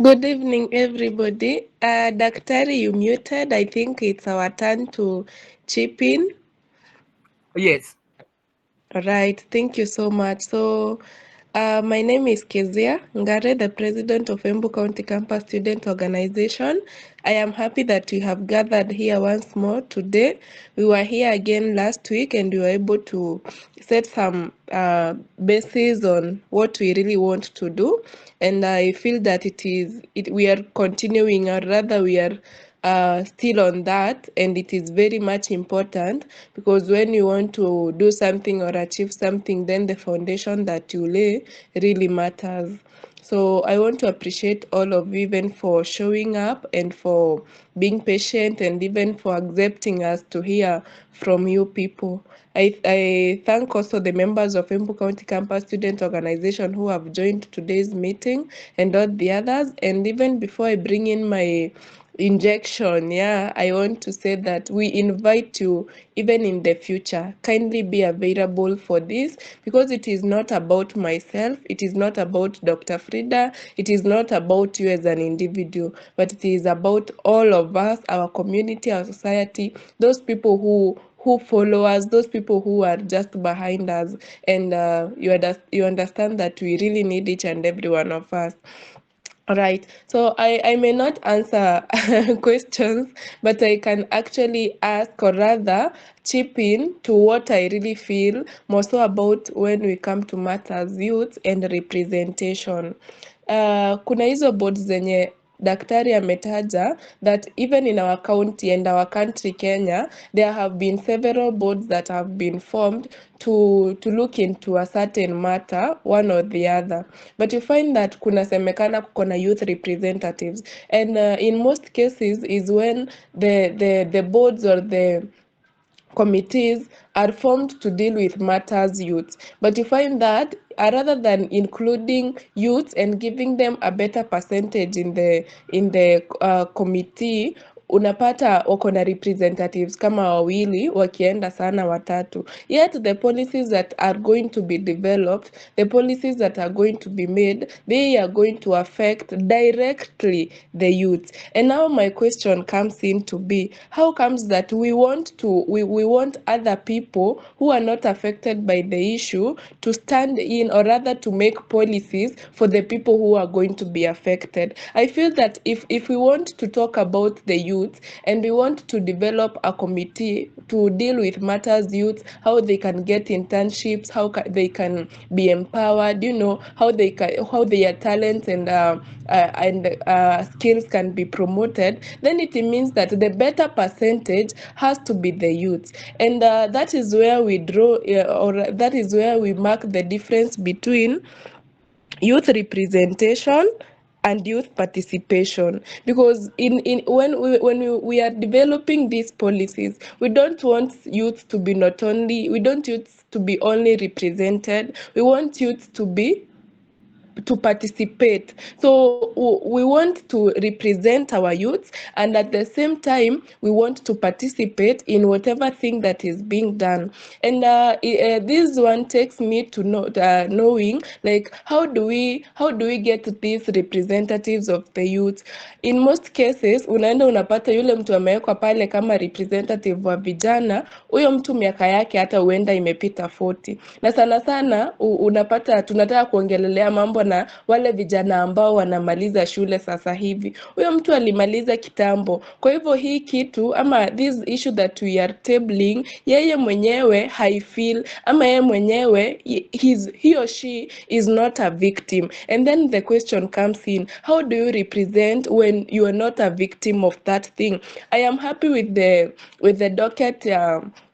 Good evening, everybody. Daktari, you muted. I think it's our turn to chip in. Yes. All right, thank you so much. My name is Keziah Ngari, the president of Embu County Campus Student Organization. I am happy that we have gathered here once more today. We were here again last week and we were able to set some basis on what we really want to do. And I feel that we are continuing, or rather, we are still on that, and it is very much important because when you want to do something or achieve something, then the foundation that you lay really matters. So I want to appreciate all of you even for showing up and for being patient and even for accepting us to hear from you people. I thank also the members of Embu County Campus Student Organization who have joined today's meeting and all the others. And even before I bring in my injection, yeah, I want to say that we invite you, even in the future, kindly be available for this because it is not about myself, it is not about Dr. Frida, it is not about you as an individual, but it is about all of us, our community, our society, those people who follow us, those people who are just behind us, and you understand that we really need each and every one of us. All right, so I may not answer questions, but I can actually ask, or rather chip in to what I really feel more so about when we come to matters youth and representation. Kuna hizo boards zenye daktari ametaja that even in our county and our country Kenya, there have been several boards that have been formed to look into a certain matter, one or the other. But you find that kunasemekana kuko na youth representatives, and in most cases is when the boards or the committees are formed to deal with matters youth. But you find that rather than including youth and giving them a better percentage in the committee, unapata wako na representatives kama wawili wakienda sana watatu. Yet the policies that are going to be developed, the policies that are going to be made, they are going to affect directly the youth. And now my question comes in to be, how comes that we want other people who are not affected by the issue to stand in, or rather to make policies for the people who are going to be affected? I feel that if we want to talk about the youth and we want to develop a committee to deal with matters youth, how they can get internships, they can be empowered, how their talents and skills can be promoted, then it means that the better percentage has to be the youth. And that is where we draw, or that is where we mark the difference between youth representation and youth participation, because in when we are developing these policies, we don't want youth to be not only we don't youth to be only represented, we want youth to participate. So we want to represent our youths, and at the same time we want to participate in whatever thing that is being done. And this one takes me to knowing, like, how do we get these representatives of the youth? In most cases unaenda unapata yule mtu amewekwa pale kama representative wa vijana, huyo mtu miaka yake hata huenda imepita 40, na sana sana unapata tunataka kuongelelea mambo na wale vijana ambao wanamaliza shule sasa hivi. Huyo mtu alimaliza kitambo. Kwa hivyo hii kitu ama this issue that we are tabling, yeye mwenyewe haifeel, ama yeye mwenyewe he or she is not a victim. And then the question comes in, how do you represent when you are not a victim of that thing? I am happy with the docket,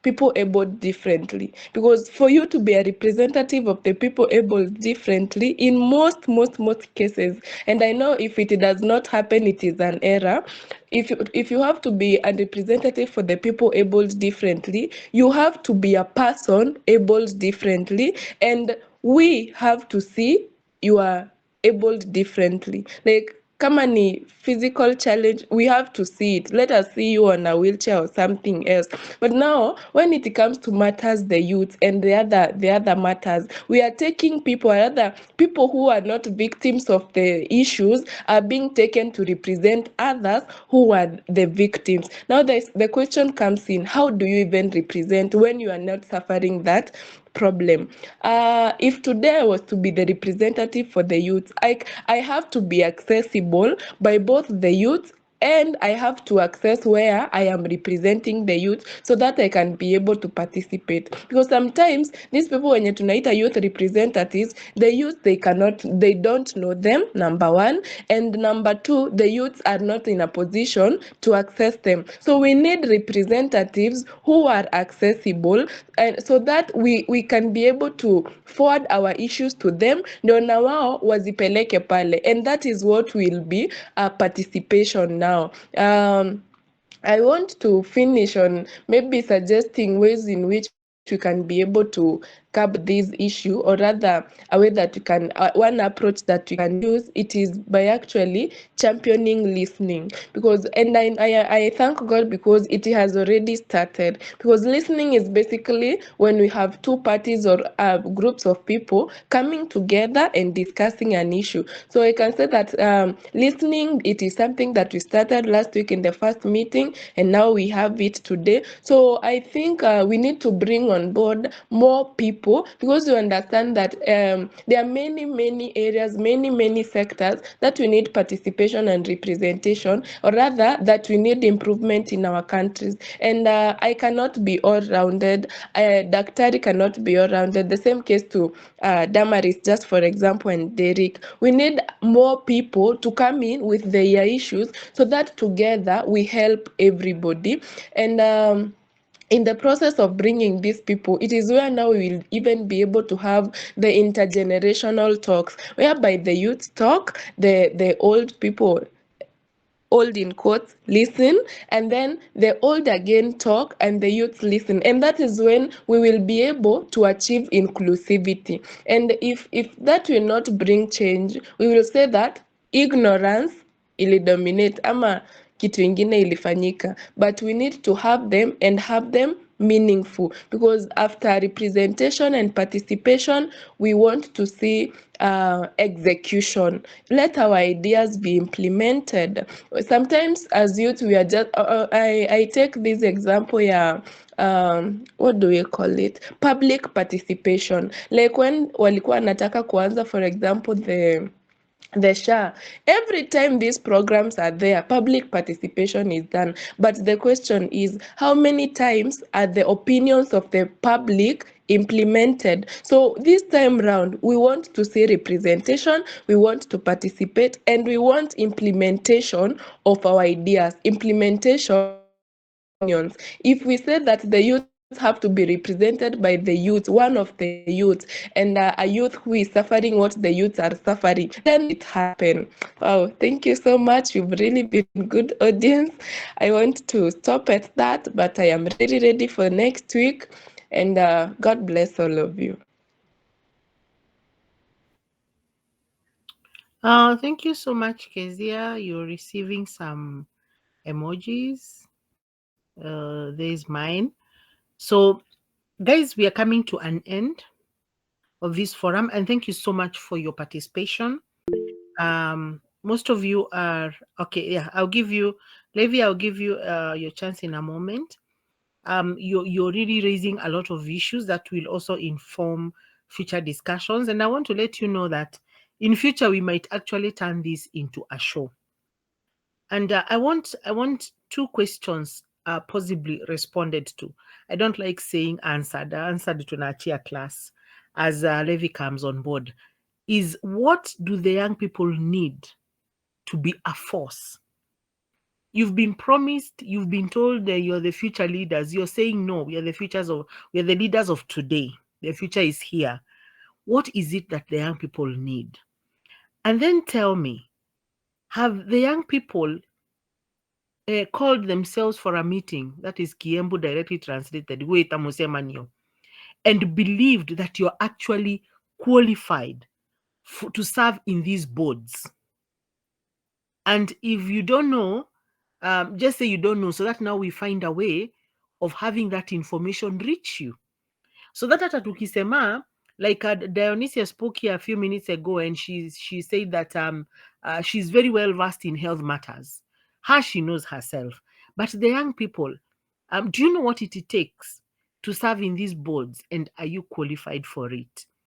people abled differently, because for you to be a representative of the people abled differently in most cases, and I know if it does not happen, it is an error. If you have to be a representative for the people abled differently, you have to be a person abled differently, and we have to see you are abled differently. Like, kama ni physical challenge, we have to see it. Let us see you on a wheelchair or something else. But now, when it comes to matters, the youth and the other matters, we are taking people, rather people who are not victims of the issues are being taken to represent others who are the victims. Now, the question comes in: how do you even represent when you are not suffering that problem? If today I was to be the representative for the youth, I have to be accessible by both the youth, and I have to access where I am representing the youth so that I can be able to participate. Because sometimes these people, when you tunaita youth representatives, the youth, they don't know them, number one, and number two, the youths are not in a position to access them. So we need representatives who are accessible, and so that we can be able to forward our issues to them, ndio na wao wazipeleke pale, and that is what will be a participation now. I want to finish on maybe suggesting ways in which we can be able to curb this issue, or rather a way that we can, one approach that we can use, it is by actually championing listening. Because, and I thank God because it has already started. Because listening is basically when we have two parties or groups of people coming together and discussing an issue. So I can say that listening, it is something that we started last week in the first meeting, and now we have it today. So I think we need to bring on board more people, because you understand that there are many areas, many sectors that we need participation and representation, or rather that we need improvement in our countries. And I cannot be all rounded. Daktari cannot be all rounded. The same case to Damaris, just for example, and Derek. We need more people to come in with their issues so that together we help everybody. And in the process of bringing these people, it is where now we will even be able to have the intergenerational talks, whereby the youth talk, the old people, old in quotes, listen, and then the old again talk and the youth listen, and that is when we will be able to achieve inclusivity. And if that will not bring change, we will say that ignorance ilidominate ama kitu ingine ilifanyika, but we need to have them and have them meaningful, because after representation and participation, we want to see execution. Let our ideas be implemented. Sometimes as youth, we are just I take this example, yeah, what do we call it, public participation, like when walikuwa nataka kuanza, for example, the SHA. Every time these programs are there, public participation is done. But the question is, how many times are the opinions of the public implemented? So this time round, we want to see representation, we want to participate, and we want implementation of our ideas, implementation of our opinions. If we say that the youth have to be represented by the youth, one of the youth, and a youth who is suffering what the youths are suffering, then it happen. Wow, thank you so much. You've really been good audience. I want to stop at that, but I am really ready for next week. And God bless all of you. Thank you so much, Kezia. You're receiving some emojis. There's mine. So, guys, we are coming to an end of this forum, and thank you so much for your participation. Most of you are okay. Yeah, I'll give you, Levi. I'll give you your chance in a moment. You're really raising a lot of issues that will also inform future discussions, and I want to let you know that in future we might actually turn this into a show. And I want two questions possibly responded to. I don't like saying answered. Answered to Nachia class as Levi comes on board. Is what do the young people need to be a force? You've been promised, you've been told that you're the future leaders. You're saying no, we are the leaders of today. The future is here. What is it that the young people need? And then tell me, have the young people called themselves for a meeting, that is Kiembu directly translated, and believed that you're actually qualified to serve in these boards? And if you don't know, just say you don't know, so that now we find a way of having that information reach you. So that hata tukisema, like Dionysia spoke here a few minutes ago, and she said that she's very well versed in health matters. She knows herself. But the young people, do you know what it takes to serve in these boards, and are you qualified for it?